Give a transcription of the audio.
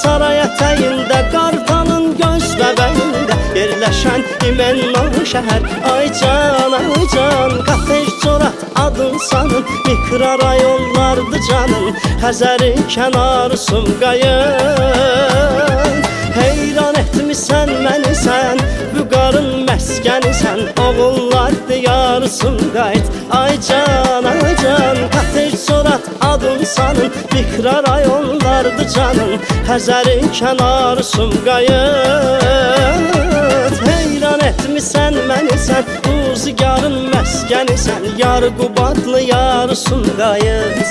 saray ətəyində, Qartalın göz bəbəyində yerləşən İmənnan şəhər. Ay can, Qatej Corat adın sanın, mikrorayonlardı canın, Xəzərin kənarı Sumqayıt. Heyran etmisən məni sən, Vüqarın məskəni sən, oğullar diyarı Sumqayıt. Ay can, Qatej Corat adın sanın, mikrorayonlardı canın, Xəzərin kənarı Sumqayıt. Heyran etmisən məni sən, Uzigarın məskəni sən, Yar Qubadlı yar Sumqayıt.